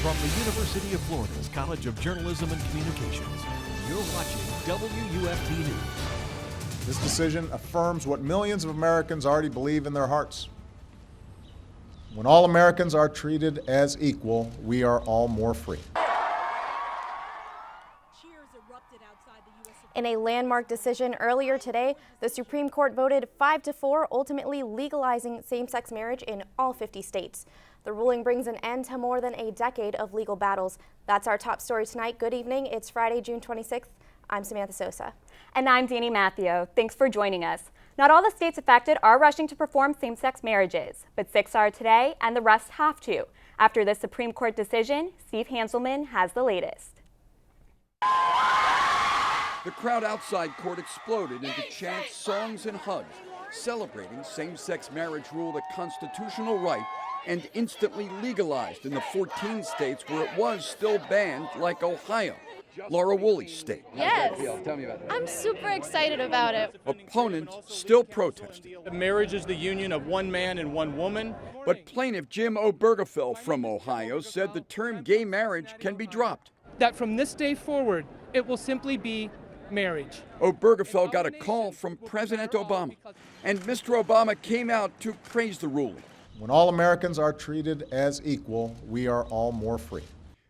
From the University of Florida's College of Journalism and Communications, you're watching WUFT News. This decision affirms what millions of Americans already believe in their hearts. When all Americans are treated as equal, we are all more free. In a landmark decision earlier today, the Supreme Court voted 5-4, ultimately legalizing same-sex marriage in all 50 states. The ruling brings an end to more than a decade of legal battles. That's our top story tonight. Good evening. It's Friday, June 26th. I'm Samantha Sosa. And I'm Danny Mathio. Thanks for joining us. Not all the states affected are rushing to perform same-sex marriages, but 6 are today, and the rest have to. After this Supreme Court decision, Steve Hanselman has the latest. The crowd outside court exploded into chants, songs, and hugs, celebrating same-sex marriage ruled a constitutional right and instantly legalized in the 14 states where it was still banned, like Ohio, Laura Woolley's state. Yes, Tell me about that. I'm super excited about it. Opponents still protesting. Marriage is the union of one man and one woman. But plaintiff Jim Obergefell from Ohio said the term gay marriage can be dropped. That from this day forward, it will simply be marriage. Obergefell got a call from President Obama, and Mr. Obama came out to praise the ruling. When all Americans are treated as equal, we are all more free.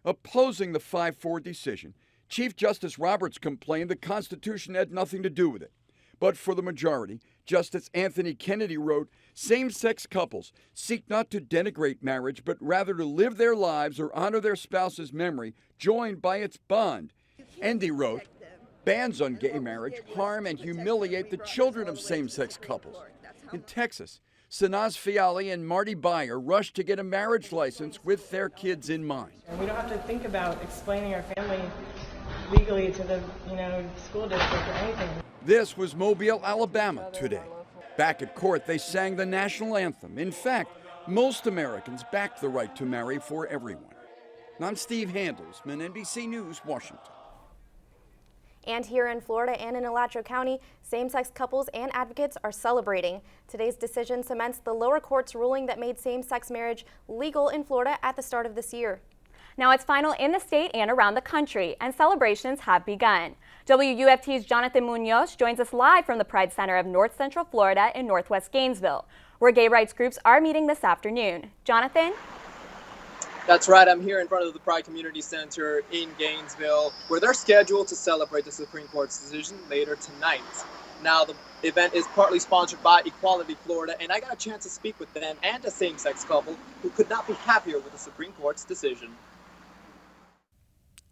Opposing the 5-4 decision, Chief Justice Roberts complained the Constitution had nothing to do with it. But for the majority, Justice Anthony Kennedy wrote, same-sex couples seek not to denigrate marriage, but rather to live their lives or honor their spouse's memory, joined by its bond. And he wrote, bans on gay marriage harm and humiliate the children of same-sex couples. In Texas, Sanaz Fiali and Marty Byer rushed to get a marriage license with their kids in mind. And we don't have to think about explaining our family legally to the, school district or anything. This was Mobile, Alabama today. Back at court, they sang the national anthem. In fact, most Americans backed the right to marry for everyone. I'm Steve Handelsman, NBC News, Washington. And here in Florida and in Alachua County, same-sex couples and advocates are celebrating. Today's decision cements the lower court's ruling that made same-sex marriage legal in Florida at the start of this year. Now it's final in the state and around the country, and celebrations have begun. WUFT's Jonathan Munoz joins us live from the Pride Center of North Central Florida in Northwest Gainesville, where gay rights groups are meeting this afternoon. Jonathan? That's right. I'm here in front of the Pride Community Center in Gainesville, where they're scheduled to celebrate the Supreme Court's decision later tonight. Now, the event is partly sponsored by Equality Florida, and I got a chance to speak with them and a same-sex couple who could not be happier with the Supreme Court's decision.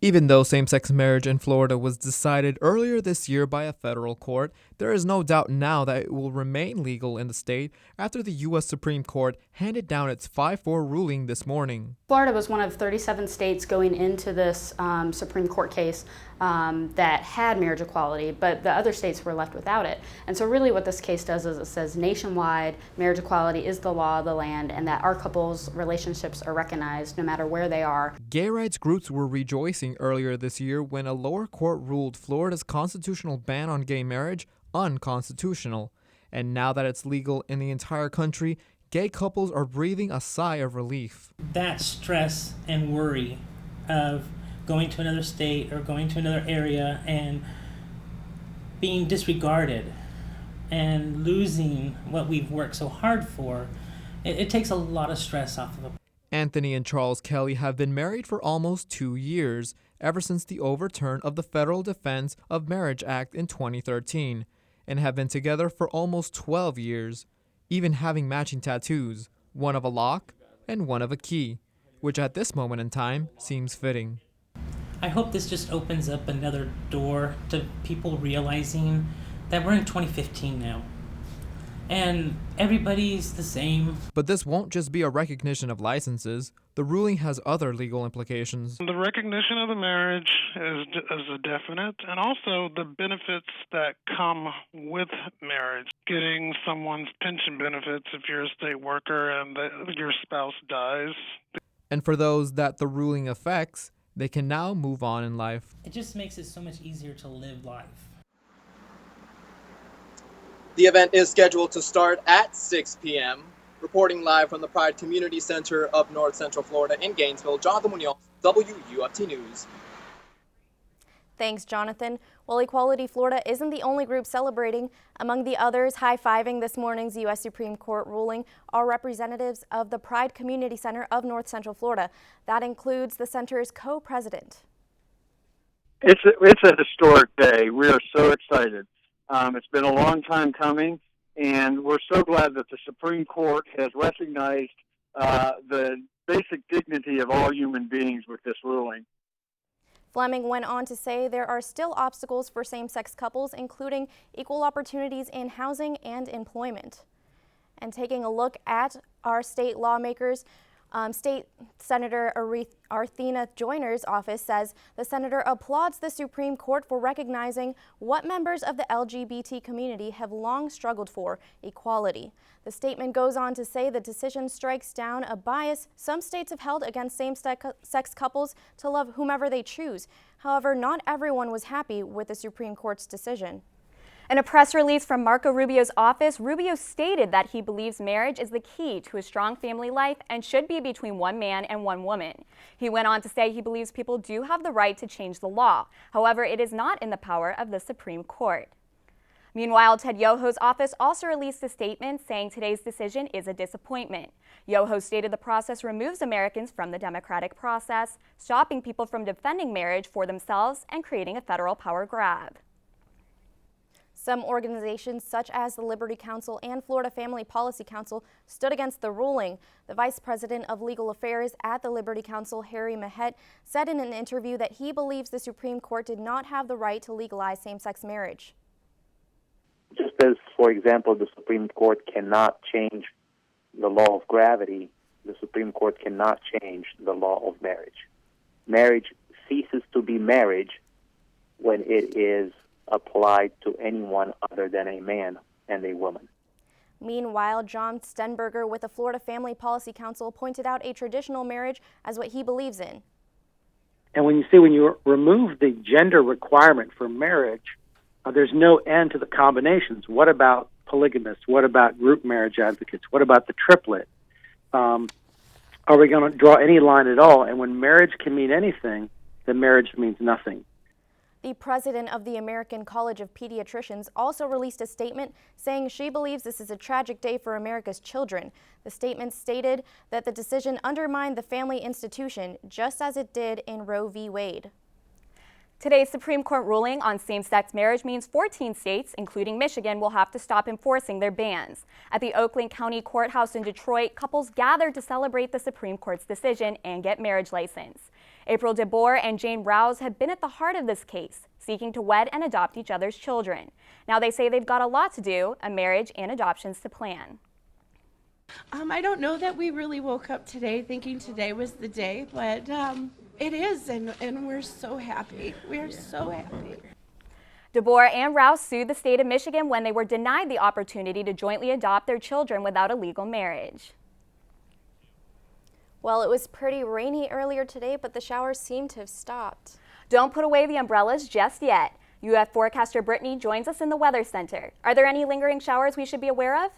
Even though same-sex marriage in Florida was decided earlier this year by a federal court, there is no doubt now that it will remain legal in the state after the U.S. Supreme Court handed down its 5-4 ruling this morning. Florida was one of 37 states going into this Supreme Court case that had marriage equality, but the other states were left without it. And so really what this case does is it says nationwide marriage equality is the law of the land, and that our couples' relationships are recognized no matter where they are. Gay rights groups were rejoicing earlier this year when a lower court ruled Florida's constitutional ban on gay marriage unconstitutional. And now that it's legal in the entire country, gay couples are breathing a sigh of relief. That stress and worry of going to another state or going to another area and being disregarded and losing what we've worked so hard for, it takes a lot of stress off of it. Anthony and Charles Kelly have been married for almost 2 years, ever since the overturn of the Federal Defense of Marriage Act in 2013, and have been together for almost 12 years, even having matching tattoos, one of a lock and one of a key, which at this moment in time seems fitting. I hope this just opens up another door to people realizing that we're in 2015 now. And everybody's the same. But this won't just be a recognition of licenses. The ruling has other legal implications. The recognition of the marriage is a definite, and also the benefits that come with marriage. Getting someone's pension benefits if you're a state worker and your spouse dies. And for those that the ruling affects, they can now move on in life. It just makes it so much easier to live life. The event is scheduled to start at 6 p.m. Reporting live from the Pride Community Center of North Central Florida in Gainesville, Jonathan Munoz. WUFT News. Thanks, Jonathan. Well, Equality Florida isn't the only group celebrating. Among the others high-fiving this morning's U.S. Supreme Court ruling are representatives of the Pride Community Center of North Central Florida. That includes the center's co-president. It's a historic day. We are so excited. It's been a long time coming, and we're so glad that the Supreme Court has recognized the basic dignity of all human beings with this ruling. Fleming went on to say there are still obstacles for same-sex couples, including equal opportunities in housing and employment. And taking a look at our state lawmakers, State Senator Arthena Joyner's office says the senator applauds the Supreme Court for recognizing what members of the LGBT community have long struggled for, equality. The statement goes on to say the decision strikes down a bias some states have held against same-sex couples to love whomever they choose. However, not everyone was happy with the Supreme Court's decision. In a press release from Marco Rubio's office, Rubio stated that he believes marriage is the key to a strong family life and should be between one man and one woman. He went on to say he believes people do have the right to change the law. However, it is not in the power of the Supreme Court. Meanwhile, Ted Yoho's office also released a statement saying today's decision is a disappointment. Yoho stated the process removes Americans from the democratic process, stopping people from defending marriage for themselves and creating a federal power grab. Some organizations, such as the Liberty Council and Florida Family Policy Council, stood against the ruling. The Vice President of Legal Affairs at the Liberty Council, Harry Mahet, said in an interview that he believes the Supreme Court did not have the right to legalize same-sex marriage. Just as, for example, the Supreme Court cannot change the law of gravity, the Supreme Court cannot change the law of marriage. Marriage ceases to be marriage when it is applied to anyone other than a man and a woman. Meanwhile, John Stenberger with the Florida Family Policy Council pointed out a traditional marriage as what he believes in. And when you remove the gender requirement for marriage, there's no end to the combinations. What about polygamists? What about group marriage advocates? What about the triplet? Are we going to draw any line at all? And when marriage can mean anything, then marriage means nothing. The president of the American College of Pediatricians also released a statement saying she believes this is a tragic day for America's children. The statement stated that the decision undermined the family institution just as it did in Roe v. Wade. Today's Supreme Court ruling on same-sex marriage means 14 states, including Michigan, will have to stop enforcing their bans. At the Oakland County Courthouse in Detroit, couples gathered to celebrate the Supreme Court's decision and get marriage license. April DeBoer and Jane Rouse have been at the heart of this case, seeking to wed and adopt each other's children. Now they say they've got a lot to do, a marriage and adoptions to plan. I don't know that we really woke up today thinking today was the day, but it is, and we're so happy. We're so happy. DeBoer and Rouse sued the state of Michigan when they were denied the opportunity to jointly adopt their children without a legal marriage. Well, it was pretty rainy earlier today, but the showers seem to have stopped. Don't put away the umbrellas just yet. UF forecaster Brittany joins us in the Weather Center. Are there any lingering showers we should be aware of?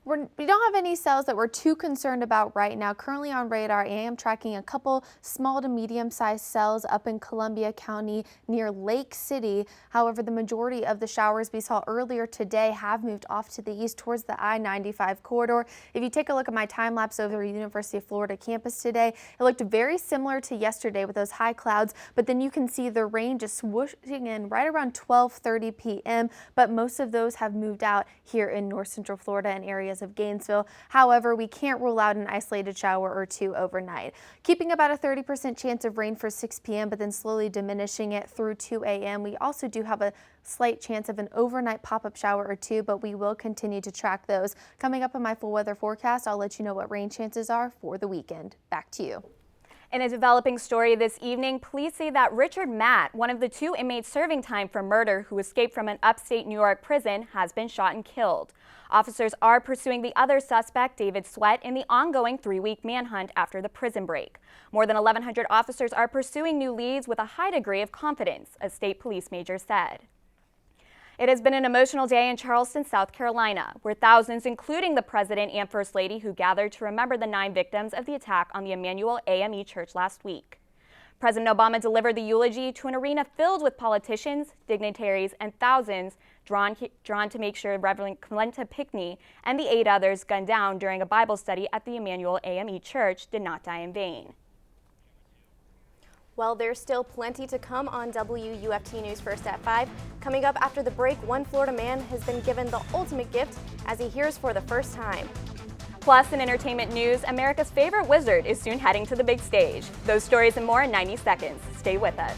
We don't have any cells that we're too concerned about right now. Currently on radar, I am tracking a couple small to medium-sized cells up in Columbia County near Lake City. However, the majority of the showers we saw earlier today have moved off to the east towards the I-95 corridor. If you take a look at my time lapse over the University of Florida campus today, it looked very similar to yesterday with those high clouds, but then you can see the rain just swooshing in right around 12:30 p.m., but most of those have moved out here in North Central Florida and areas of Gainesville. However, we can't rule out an isolated shower or two overnight. Keeping about a 30% chance of rain for 6 p.m., but then slowly diminishing it through 2 a.m. We also do have a slight chance of an overnight pop-up shower or two, but we will continue to track those. Coming up in my full weather forecast, I'll let you know what rain chances are for the weekend. Back to you. In a developing story this evening, police say that Richard Matt, one of the 2 inmates serving time for murder who escaped from an upstate New York prison, has been shot and killed. Officers are pursuing the other suspect, David Sweat, in the ongoing 3-week manhunt after the prison break. More than 1,100 officers are pursuing new leads with a high degree of confidence, a state police major said. It has been an emotional day in Charleston, South Carolina, where thousands, including the President and First Lady, who gathered to remember the 9 victims of the attack on the Emmanuel AME Church last week. President Obama delivered the eulogy to an arena filled with politicians, dignitaries, and thousands drawn to make sure Reverend Clenta Pickney and the 8 others gunned down during a Bible study at the Emmanuel AME Church did not die in vain. Well, there's still plenty to come on WUFT News First at 5. Coming up after the break, one Florida man has been given the ultimate gift as he hears for the first time. Plus, in entertainment news, America's favorite wizard is soon heading to the big stage. Those stories and more in 90 seconds. Stay with us.